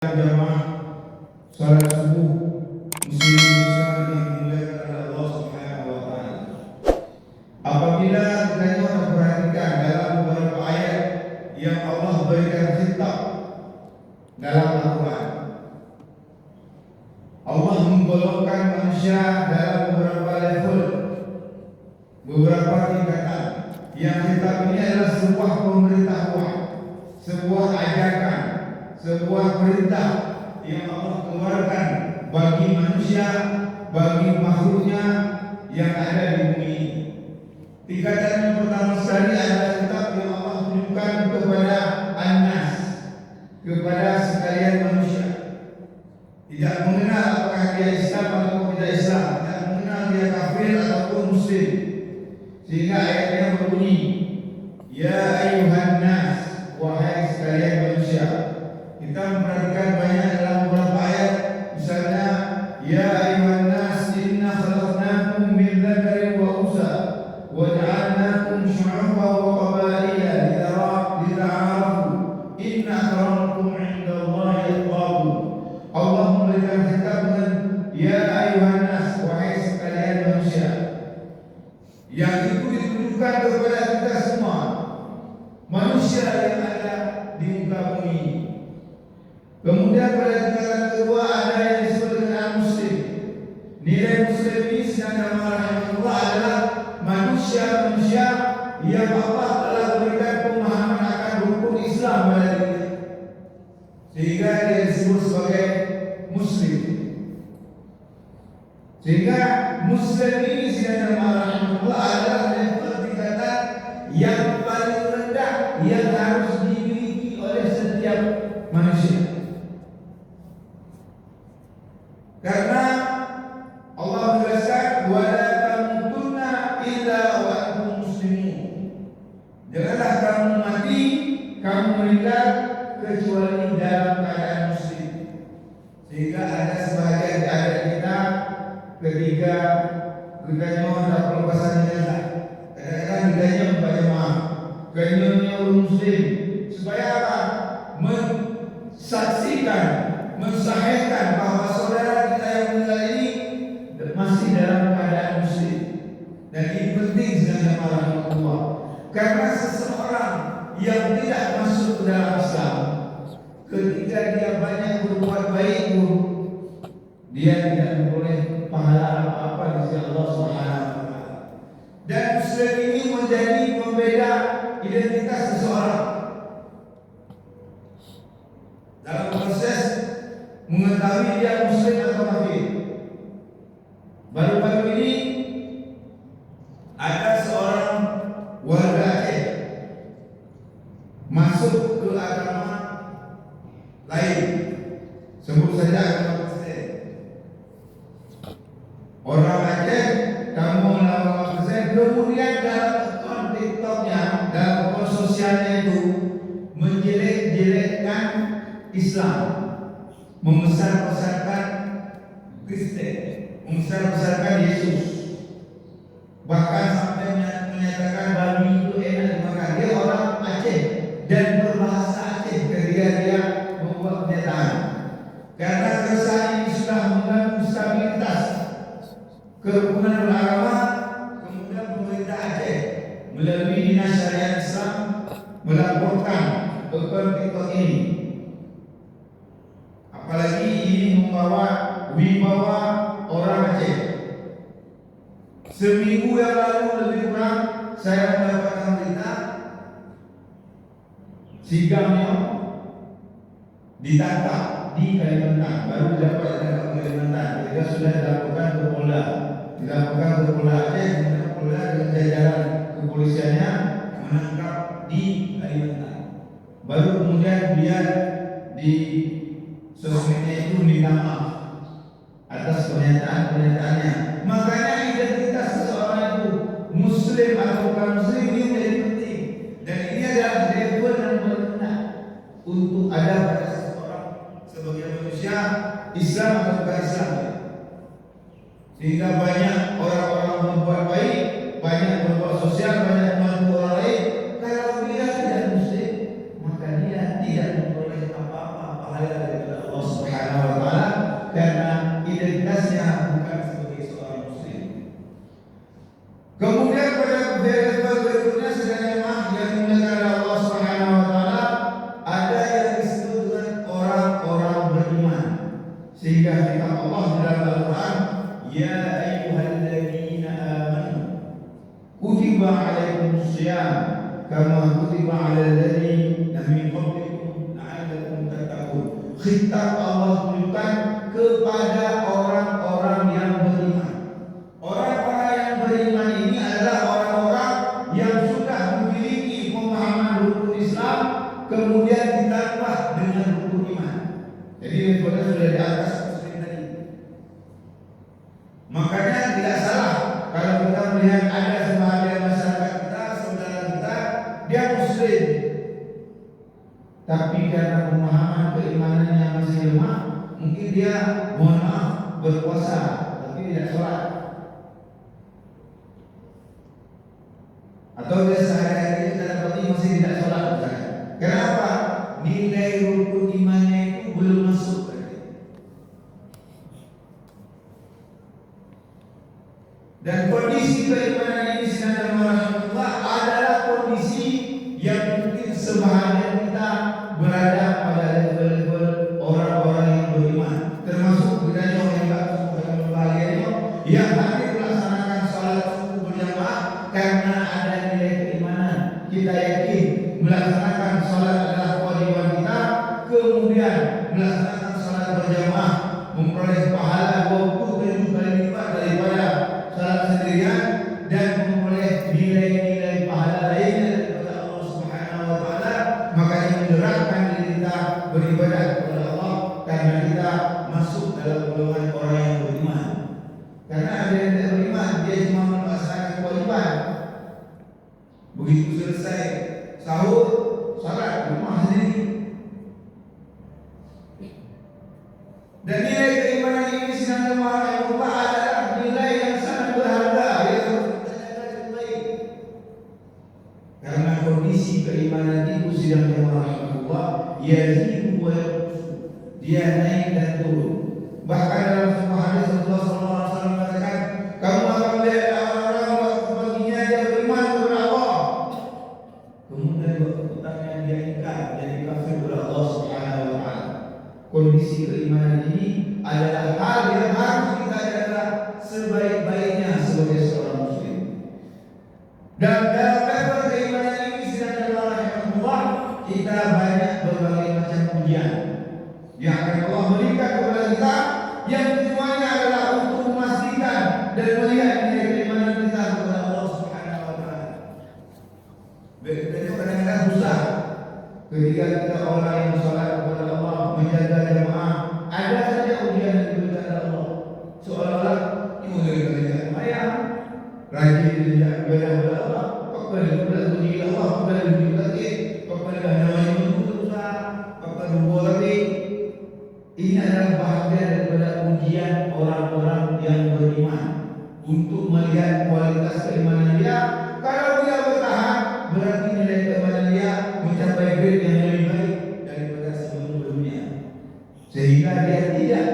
Jamaah salat subuh muslimin muslimat yang dimuliakan oleh Allah Subhanahu wa taala. Apabila kita perhatikan dalam beberapa ayat yang Allah berikan khitab dalam Al-Quran, Allah menggolongkan manusia dalam beberapa level, beberapa tingkatan. Yang khitab ini adalah sebuah pemberitahuan, sebuah ajakan, sebuah perintah yang Allah keluarkan bagi manusia, bagi makhluknya yang ada di bumi ini. Tingkatan yang pertama sekali adalah kitab yang Allah tunjukkan kepada An-Nas, kepada sekalian manusia. Tidak mengenal apakah dia Islam atau tidak Islam, tidak mengenal dia kafir ataupun muslim. Sehingga ayatnya berbunyi, Ya ayuhan nas, wahai sekalian manusia. Kita memperhatikan banyak dalam beberapa ayat, misalnya Ya ayuhan nas inna khalaqnakum min dzakarin wa unsa wa ja'alnakum syu'uban wa qabaila lita'arafu inna akramakum 'indallahi atqakum. Allah memberikan kitab dengan Ya ayuhan nas, wahai sekalian manusia. Yang itu ditujukan kepada kita semua, manusia yang ada di muka bumi. Kemudian pada tingkatan kedua ada yang disebut dengan muslim. Nilai muslim ini secara rahimahullah adalah manusia-manusia yang Allah telah berikan pemahaman akan rukun Islam pada diri, sehingga dia disebut sebagai muslim. Sehingga muslim ini secara rahimahullah adalah level tingkatan yang paling rendah yang harus dimiliki oleh setiap manusia. Karena Allah menjelaskan wala tamutunna illa wa antum muslimun. Janganlah kamu mati, kamu meninggal kecuali dalam keadaan muslim. Sehingga ada sebagian di antara kita ketika kita hendak pelepasan jenazah, kadang-kadang kita membaca maaf, kenyanya orang muslim supaya apa? Mensaksikan, mensahihkan bahwa saudara kita yang meninggal ini masih dalam keadaan muslim. Dan ini penting sebenarnya para Allah, karena seseorang yang tidak masuk ke dalam Islam, ketika dia banyak berbuat baik pun dia tidak memperoleh pahala apa-apa di sisi Allah Subhanahu wa taala. Dan muslim ini menjadi pembeda identitas seseorang. Dalam proses mengetahui dia muslim atau kafir, baru-baru ini ada seorang warga Aceh masuk ke agama lain, sebut saja agama Kristen. Orang Aceh kamu melakukan Kristen, kemudian dalam akun TikToknya, dalam akun sosialnya itu menjelek-jelekkan Islam, membesar-besarkan Kristen, membesar-besarkan Yesus, bahkan sampai menyatakan babi itu enak dimakan. Dia orang Aceh dan berbahasa Aceh ketika dia membuat pernyataan. Karena keresahan ini sudah mengganggu stabilitas kerukunan beragama, kemudian pemerintah Aceh melalui Dinas Syariat Islam melaporkan akun TikTok ini. Apalagi ini membawa wibawa orang Aceh. Seminggu yang lalu lebih kurang saya mendapatkan berita Sigamnya ditangkap di Kalimantan. Baru dapat ditangkap di Kalimantan. Ketika sudah dilaporkan ke Polda, dilaporkan ke Polda Aceh, kemudian Polda dengan jajaran kepolisiannya menangkap di Kalimantan. Baru kemudian dia di sosmednya itu minta maaf atas pernyataan-pernyataannya. Makanya identitas seseorang itu muslim atau bukan muslim ini menjadi penting. Dan ini adalah level yang berendah untuk ada pada seseorang sebagai manusia, Islam atau bukan Islam. Sehingga banyak orang-orang membuat baik, banyak berbuat sosial, banyak membantu orang lain. Kalau dia tidak muslim, maka dia tidak memperoleh apa-apa pahala dari Allah sedang jemaah yang dimuliakan Allah Subhanahu wa taala, ada yang disebut dengan orang-orang beriman. Sehingga firman Allah dalam Al-Qur'an, ya ayyuhalladzina amanu kutiba 'alaikumusiyam kama kutiba 'alal ladzina min qablikum la'allakum tattaqun. Khitab Allah tunjukkan kepada orang-orang yang beriman. Orang-orang yang beriman ini adalah orang-orang yang sudah memiliki pemahaman rukun Islam, kemudian ditambah dengan rukun iman. Jadi levelnya sudah di atas muslim tadi. Makanya tidak salah kalau kita melihat ada sebagian masyarakat kita, saudara kita, dia muslim, tapi karena pemahaman keimanannya masih lemah, mungkin dia mohon maaf berpuasa tapi tidak sholat, atau dia sehari-hari kita dapati masih tidak sholat misalnya. Kenapa? Nilai rukun imannya itu belum masuk. Dan kondisi keimanan ini Bismillahirrahmanirrahim adalah kondisi yang mungkin sebahagian kita berada pada level-level orang-orang yang beriman, termasuk bedanya orang yang berbahagia yang hadir melaksanakan salat subuh berjamaah karena ada nilai keimanan. Kita yakin melaksanakan salat adalah kewajiban kita, kemudian melaksanakan salat berjamaah memperoleh pahala 27 kali lipat daripada salat sendirian dan memperoleh nilai-nilai pahala lainnya kepada Allah Subhanahu wa taala. Maka ini menggerakkan diri kita beribadah kepada Allah karena kita masuk dalam golongan orang yang beriman. Karena ada yang tidak beriman, dia cuma melaksanakan kewajiban. Begitu selesai sahur, salat rumah sendiri. Dan nilai keimanan ini Bismillahirrahmanirrahim adalah nilai yang sangat berharga yang harus kita jaga dengan baik. Karena kondisi keimanan itu Bismillahirrahmanirrahim yazidu wa yanqus, dia naik dan turun. Bahkan dalam sebuah hadis Rasulullah SAW mengatakan, kamu akan melihat orang-orang waktu paginya dia beriman kepada Allah, kemudian waktu petangnya dia ingkar, jadi kafir kepada Allah Subhanahu wa taala. Kondisi keimanan ini adalah hal yang harus kita jaga sebaik-baiknya sebagai seorang muslim. Dan dalam level keimanan ini Bismillahirrahmanirrahim kita banyak berbagai macam ujian yang akan Allah berikan kepada kita, yang tujuannya adalah untuk memastikan dan melihat nilai keimanan kita kepada Allah Subhanahu wa taala. Bedanya kadang-kadang susah ketika kita orang yang salat kepada Allah, menjaga jamaah, ada saja ujian yang diberikan oleh Allah. Seolah-olah ini mulai kerja lumayan, rajin kerja ibadah kepada Allah, kepada puji Allah, kepada puji lagi, kepada namanya berusaha, kepada lagi. Ini adalah bahagian daripada ujian orang-orang yang beriman untuk melihat kualitas keimanan dia. Kalau dia bertahan, berarti nilai keimanan dia mencapai grade yang lebih baik daripada sebelum-sebelumnya, sehingga dia tidak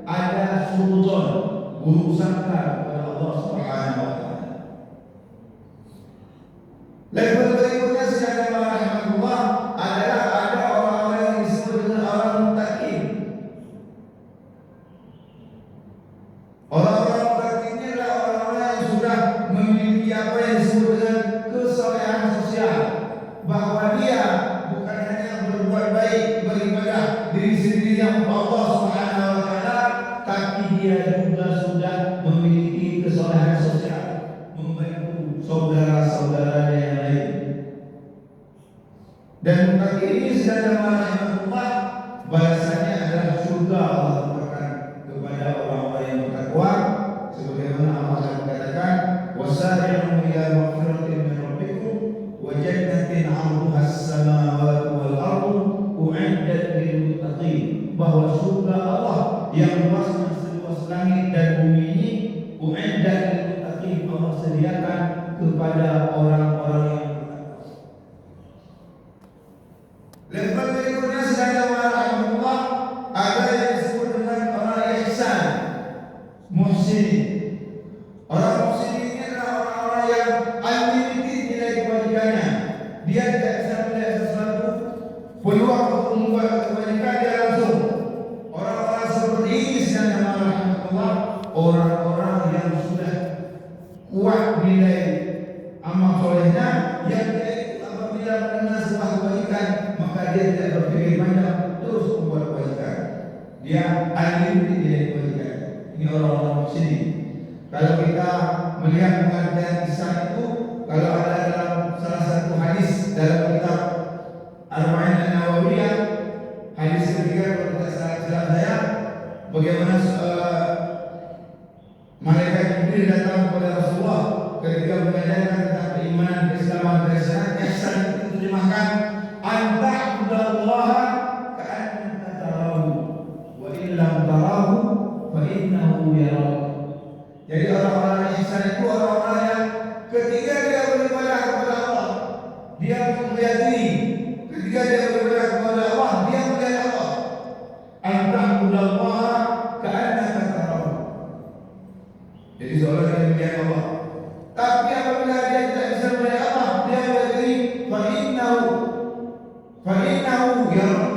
ada sultan buruk sangka kepada Allah Subhanahu wa taala. Level berikutnya Bismillahirrahmanirrahim adalah ada orang-orang yang disebut dengan orang muttaqin. Orang-orang muttaqin ini adalah orang-orang yang sudah memiliki apa yang disebut dengan kesolehan sosial, bahwa dia bukan hanya berbuat baik, beribadah diri sendiri yang Allah Subhanahu wa taala, tapi dia juga sudah memiliki kesolehan sosial, membantu saudara-saudaranya yang lain. Dan muttaqin ini Bismillahirrahmanirrahim balasannya adalah surga Allah berikan kepada orang-orang yang bertakwa, sebagaimana Allah katakan, wasari'u ila maghfiratin min rabbikum wa jannatin 'arduha as-samawati wal ardu u'iddat lil muttaqin, bahwa surga Allah yang luasnya seluas langit dan bumi ini u'iddat lil muttaqin, Allah sediakan kepada orang-orang yang bertakwa. Level berikutnya Bismillahirrahmanirrahim ada yang disebut dengan orang ihsan, muhsin. Orang muhsin ini adalah orang-orang yang unlimited nilai kebajikan orang-orang yang sudah kuat nilai amal solehnya, yang dia itu apabila mendengar sebuah kebaikan maka dia tidak berpikir banyak, terus membuat kebaikan. Dia unlimited nilai kebaikan. Ini orang-orang sini. Kalau kita melihat pengertian ihsan itu, kalau ada dalam salah satu hadis dalam kitab Arba'in An-Nawawiyah, hadis ketiga kalau tidak salah saya, bagaimana malaikat Jibril datang kepada Rasulullah ketika mengajarkan tentang keimanan, keislaman, keislaman. Ihsan itu terjemahkan anta'budallaha ka'annaka tarahu wa illam tarahu fa innahu yarak. Jadi orang-orang ihsan itu orang-orang yang ketika dia beribadah kepada Allah, dia meyakini. Ketika dia beribadah kepada Allah, dia melihat Allah. Anta'budallaha ka'annaka tarahu. Jadi seorang yang melihat Allah. Tapi apabila dia tidak bisa melihat Allah, dia meyakini fa innahu yarak.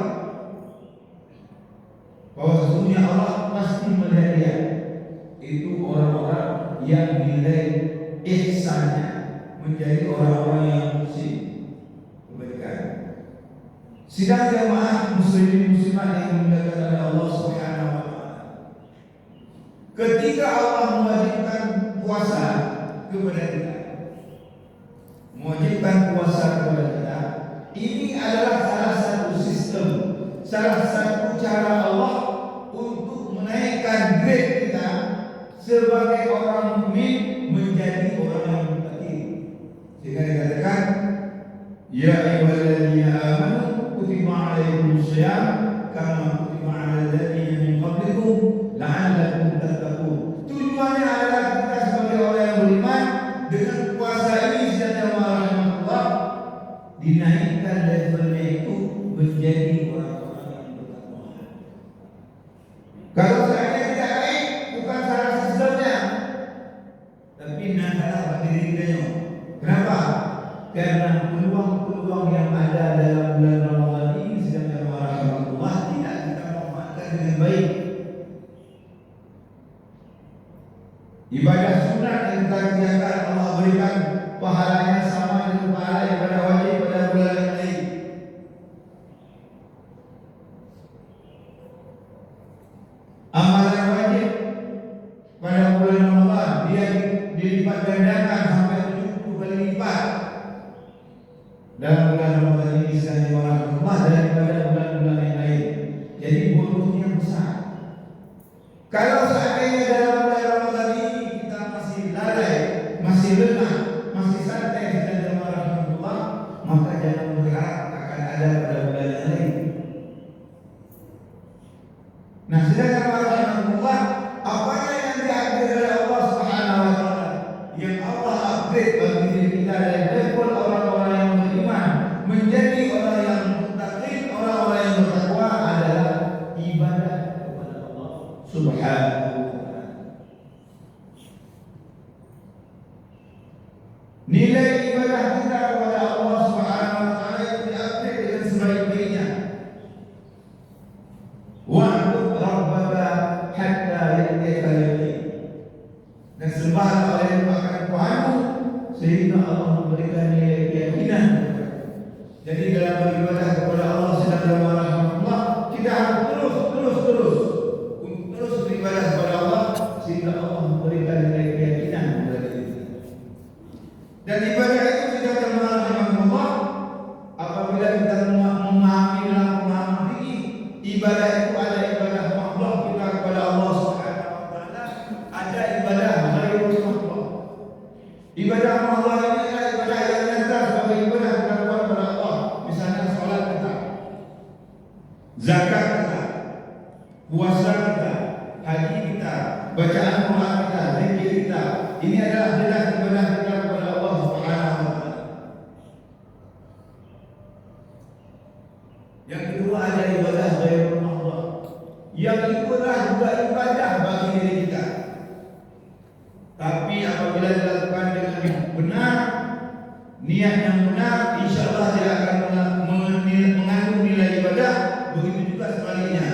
Bahwa sesungguhnya Allah pasti melihat dia. Itu orang-orang yang nilai ihsannya menjadi orang-orang yang muhsin, kebaikan. Sidang jamaah muslimin muslimat yang dimuliakan oleh Allah Subhanahu wa taala. Ketika Allah mewajibkan puasa kepada kita, mewajibkan puasa kepada kita, ini adalah salah satu sistem, salah satu cara Allah untuk menaikkan grade kita sebagai orang mukmin menjadi orang yang muttaqin. Sehingga dikatakan, ya ayyuhalladzina amanu kutiba alaikumus shiyam kama kutiba alal ladzina min qablikum la'allakum tattaqun. Tujuannya adalah kita sebagai orang yang beriman dengan puasa ini secara rahmatullah dinaikkan levelnya itu menjadi orang-orang yang bertakwa. Kalau saya tidak baik, bukan salah sistemnya, tapi salah bagi diri kita. Kenapa? Karena peluang-peluang yang ada dalam bulan Ramadan ini sedang rahmatullah tidak kita manfaatkan dengan baik. Ibadah sunat yang kita kerjakan Allah berikan pahalanya sama dengan pahala ibadah wajib pada bulan yang lain. Amalan wajib pada bulan Ramadan dia dilipat gandakan sampai 70 kali lipat dalam bulan Ramadan ini sekali rahmatullah daripada bulan-bulan yang lain. Jadi bonusnya besar. Kalau seandainya dalam bulan Ramadan ini kita masih lalai, masih lengah, masih santai dan rahmatullah, maka jangan berharap akan ada pada bulan yang lain. Nah, sedangkan rahmatullah apanya yang diambil oleh Allah Subhanahu wa taala, yang Allah upgrade bagi diri kita dari level orang-orang yang beriman menjadi orang yang muttaqin, orang-orang yang bertakwa adalah ibadah kepada Allah Subhanahu wa taala. Nilai ibadah kita kepada Allah Subhanahu wa taala yang diupgrade dengan sebaik-baiknya. Wa'bud rabbaka hatta ya'tiyakal yaqin. Dan sembahlah oleh Tuhanmu sehingga Allah memberikan nilai keyakinan. Jadi dalam beribadah kepada Allah sedang rahmatullah, kita harus terus beribadah kepada Allah sehingga Allah memberikan nilai keyakinan kepada diri kita. Dan ibadah itu tidak rahmatullah apabila kita memahami dalam pemahaman fikih, ibadah itu ada ibadah makhluk kita kepada Allah Subhanahu wa taala, ada ibadah ghairul makhluk. Ibadah makhluk ini adalah ibadah yang nyata sebagai ibadah kita kepada Allah. Misalnya salat kita, zakat kita, puasa kita, haji kita, bacaan Quran kita, zikir kita. Ini adalah jelas ibadah kita kepada Allah Subhanahu wa taala. Yang kedua ada ibadah ghairul makhluk. Yang itulah juga ibadah bagi diri kita. Tapi apabila dilakukan dengan benar, niat yang benar, insyaallah dia akan mengandung nilai ibadah. Begitu juga sebaliknya.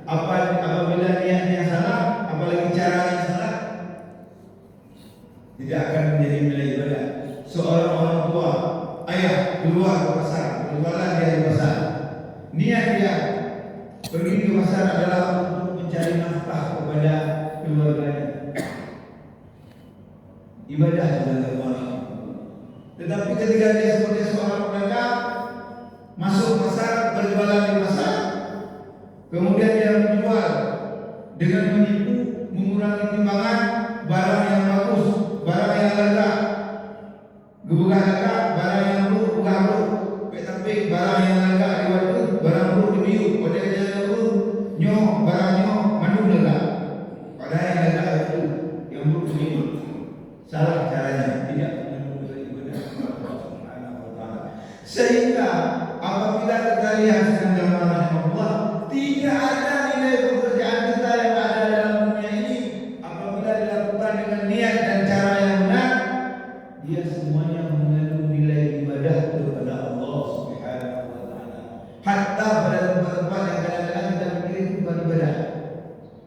Apabila niatnya salah, apalagi caranya salah, seorang orang tua, ayah keluar ke pasar, berjualan dia di pasar. Niat dia pergi ke pasar adalah untuk mencari nafkah kepada keluarganya. Ibadah kepada Allah. Tetapi ketika dia sebagai seorang pedagang masuk pasar, berjualan di pasar, kemudian dia menjual dengan menipu, mengurangi timbangan barang yang bagus, barang yang laga, gebegah laga, barang yang buruk, begah buruk, tapi barang yang laga diwaktu, barang buruk dibiu, pada yang buruk, nyo, barang nyo, mandu laga, pada yang laga itu, yang buruk dibiu. Salah caranya, tidak mengenai ibadah Allah Subhanahu wa taala. Sehingga apabila kita lihat sedang Allah, tidak ada nilai pekerjaan kita yang ada dalam dunia ini apabila dilakukan dengan niat dan cara yang benar, dia semuanya mengandung nilai ibadah kepada Allah Subhanahu wa taala. Hatta pada tempat-tempat yang kadang-kadang kita pikir itu bukan ibadah.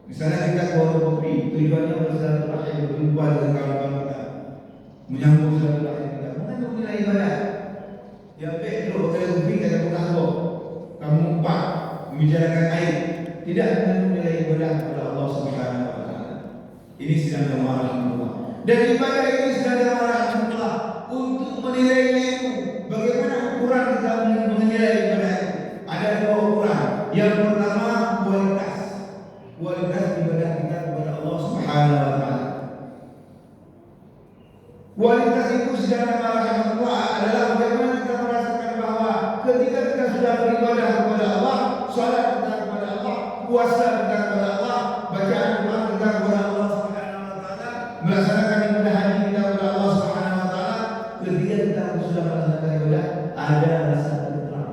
Misalnya kita keluar kopi, tujuannya bersilaturahim, berjumpa dengan kawan-kawan kita, menyambung silaturahim kita, mengandung nilai ibadah. Ya baik, kalau kalian kopi kata bukan kok, kamu umpat, membicarakan air, tidak mengandung nilai ibadah kepada Allah Subhanahu wa taala. Ini sedang dimarah Allah. Dan ibadah ini sedang dimarah Allah untuk menilainya itu. Bagaimana ukuran kita menilai ibadah itu? Ada dua ukuran. Yang pertama kualitas. Kualitas ibadah kita kepada Allah Subhanahu wa taala. Kualitas itu sedang dimarah Allah adalah bagaimana kita merasakan bahwa ketika kita sudah beribadah kepada Allah, salat kita kepada Allah, puasa kita kepada Allah, bacaan Quran kita kepada Allah Subhanahu wa taala, melaksanakan ibadah haji kita kepada Allah Subhanahu wa taala, ketika kita sudah melaksanakan ibadah, ada rasa tenteram,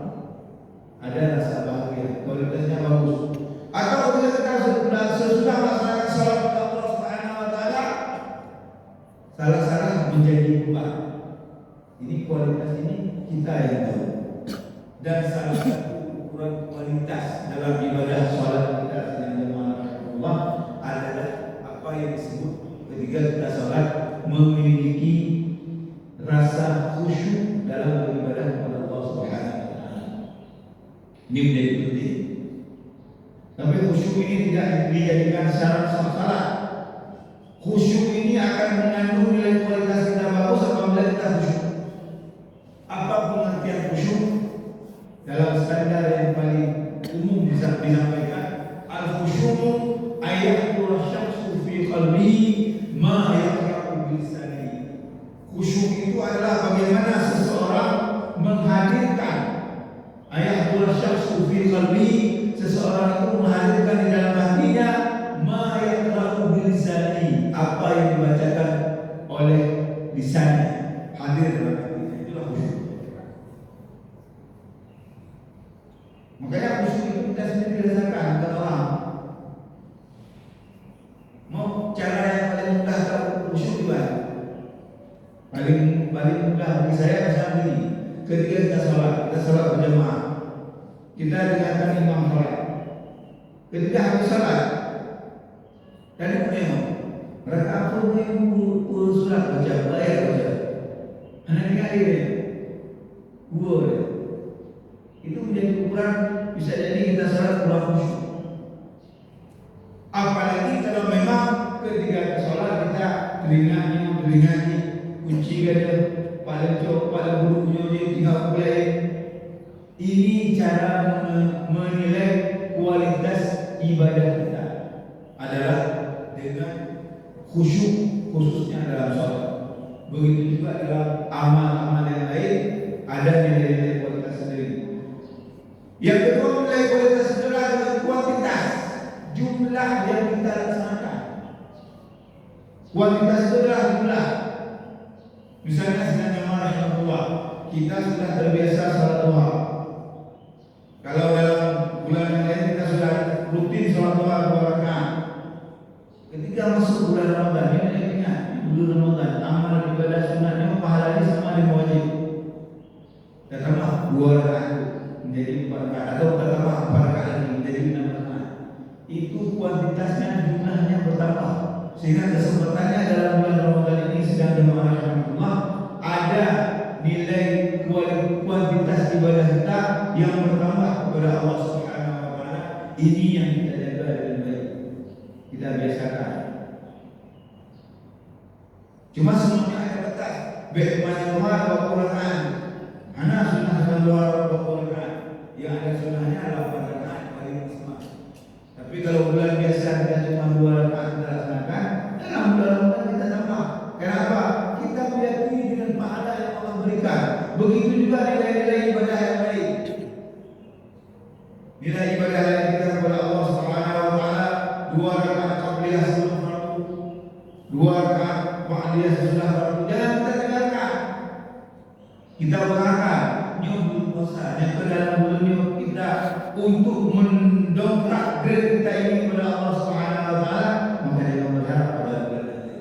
ada rasa bahagia, kualitasnya bagus. Atau ketika kita sudah melaksanakan salat kepada Allah Subhanahu wa taala, salah-salah menjadi beban. Ini kualitas ini kita yang tahu. Dan salah satu ukuran kualitas dalam ibadah salat kita yang dimaksud Allah adalah apa yang disebut ketika kita salat memiliki rasa khusyuk dalam beribadah kepada Allah Subhanahu wa taala. Ini menjadi penting. Tapi khusyuk ini tidak dijadikan syarat salat. Khusyuk ini akan mengandung nilai kualitas kita bagus apabila kita khusyuk. Apa pengertian khusyuk? Dalam standar yang paling umum bisa disampaikan, al-khusyuk ayatul syakhsu fi qalbi ma yaqra'u bilisani. Khusyuk itu adalah bagaimana seseorang menghadirkan ayatul syakhsu fi qalbi, seseorang itu menghadirkan di dalam hatinya ma yaqra'u bilisani, apa yang dibacakan oleh lisannya, hadir dalam hatinya. Itulah khusyuk. Makanya khusyuk itu kita sendiri dirasakan bukan orang. Mau cara yang paling mudah tahu khusyuk juga. Paling mudah bagi saya misalnya begini. Ketika kita sholat berjamaah, kita dengarkan imam sholat. Ketika habis sholat, dan kemudian mereka pun surat baca, bayar baca. Anak dengar dia, gua. Itu menjadi ukuran, bisa jadi kita salat kurang khusyuk. Apalagi kalau memang ketika sholat kita telinganya kunci gada paling cok paling buruknya dia tinggal mulai. Ini cara menilai kualitas ibadah kita adalah dengan khusyuk, khususnya dalam sholat. Begitu juga dalam amal-amal yang lain ada nilai-nilai kualitas sendiri. Yang kedua, nilai kualitas adalah kuantitas jumlah yang kita laksanakan. Kuantitas itu adalah jumlah. Misalnya sedang jamaah yang kedua, kita sudah terbiasa salat duha. Kalau dalam bulan yang lain kita sudah rutin salat duha 2 rakaat. Ketika masuk bulan Ramadan, ini ingat bulan Ramadan, amal ibadah sunatnya pahalanya sama dengan wajib. Katakanlah 2 rakaat menjadi 4 rakaat, atau katakanlah 4 rakaat lagi menjadi 6 rakaat. Itu kuantitasnya, jumlahnya bertambah. Sehingga kesempatannya dalam bulan Ramadan ini sedang jemaah rahmatullah ada ini yang kita jaga dengan baik, kita biasakan. Cuma semuanya ada batas. Bagaimana Tuhan 20 rakaat, anak sunnah dan luar 20 rakaat, yang ada sunnahnya 8 rakaat paling maksimal. Tapi kalau bulan biasa kita cuma 2 rakaat kita laksanakan, dalam bulan Ramadan kita tambah. Kenapa? Kita meyakini dengan pahala yang Allah berikan. Begitu juga nilai-nilai ibadah yang lain. Nilai ibadah yang kita kepada Allah Subhanahu wa taala, 2 rakaat qabliyah sebelum fardu, 2 rakaat ba'diyah sesudah fardu. Jangan kita tinggalkan. Kita usahakan nyuruh bulan puasa yang ke dalam bulan ini kita untuk mendongkrak grade kita ini kepada Allah Subhanahu wa taala, maka kita berharap pada bulan nanti.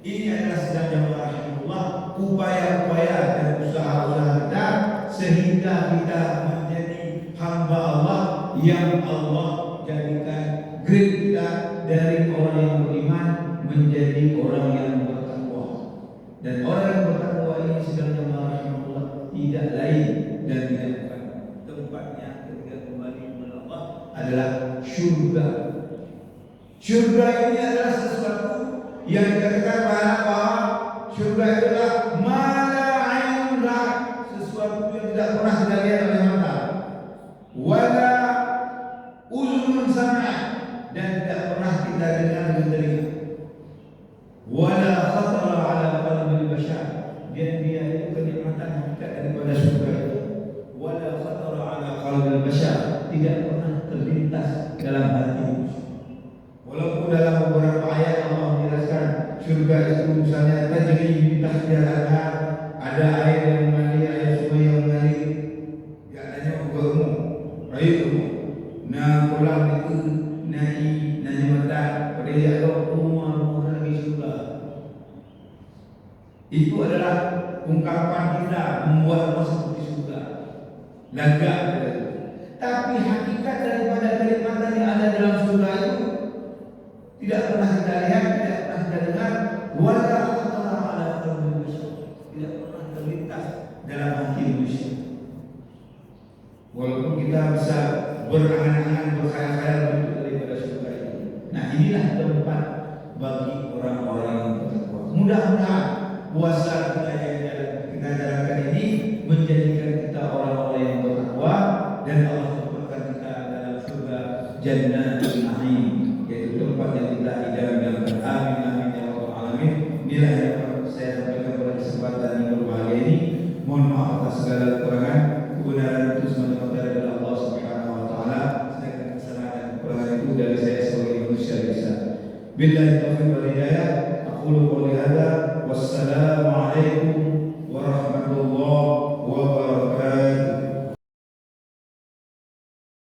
Ini adalah sedang jamaah rahimahullah upaya-upaya dan usaha-usaha kita sehingga kita menjadi hamba Allah yang Allah jadikan grade kita dari orang yang beriman menjadi orang yang bertakwa. Dan orang yang bertakwa ini sedang jamaah rahimahullah tidak lain dan tidak bukan tempatnya ketika kembali kepada Allah adalah syurga. Syurga ini adalah sesuatu yang dikatakan bahwa syurga adalah mala ainun ra'at, sesuatu yang tidak pernah kita lihat oleh mata, wala uzunun sami'at, dan tidak pernah kita dengar dengan telinga, wala khatara ala qalbil bashar, dan dia itu kenikmatan hakikat daripada syurga itu, wala khatara ala qalbil bashar, tidak pernah terlintas dalam hati. Walaupun dalam beberapa ayat Allah menjelaskan syurga itu misalnya tajri min tahtiha al-anhar, ada air yang mengalir, air sungai yang mengalir, ya adanya ugamu, rayumu, na pulang itu nai nanya mata pada dia rumah lagi syurga. Itu adalah ungkapan kita membuat masuk di surga, lega. Tapi hakikat daripada kenikmatan yang ada dalam surga itu tidak pernah kita lihat, tidak pernah kita dengar, wala khatara ala qalbil bashar, tidak pernah terlintas dalam hati manusia. Walaupun kita bisa berangan-angan, berkhayal-khayal bentuk daripada surga itu. Nah, inilah tempat bagi orang-orang yang bertakwa. Mudah-mudahan puasa kita yang kita jalankan ini menjadikan kita orang-orang yang bertakwa dan Allah tempatkan kita dalam surga Jannatul Na'im, yaitu tempat yang kita idam-idamkan. Amin amin ya rabbal alamin. Inilah yang saya sampaikan pada kesempatan yang berbahagia ini. Mohon maaf atas segala kekurangan. Kebenaran itu semata-mata dari Allah Subhanahu wa taala, sedangkan kesalahan dan kekurangan itu dari saya sebagai manusia biasa. Billahi taufiq wal hidayah. Aqulu qouli hadza wassalamu alaikum warahmatullahi wabarakatuh.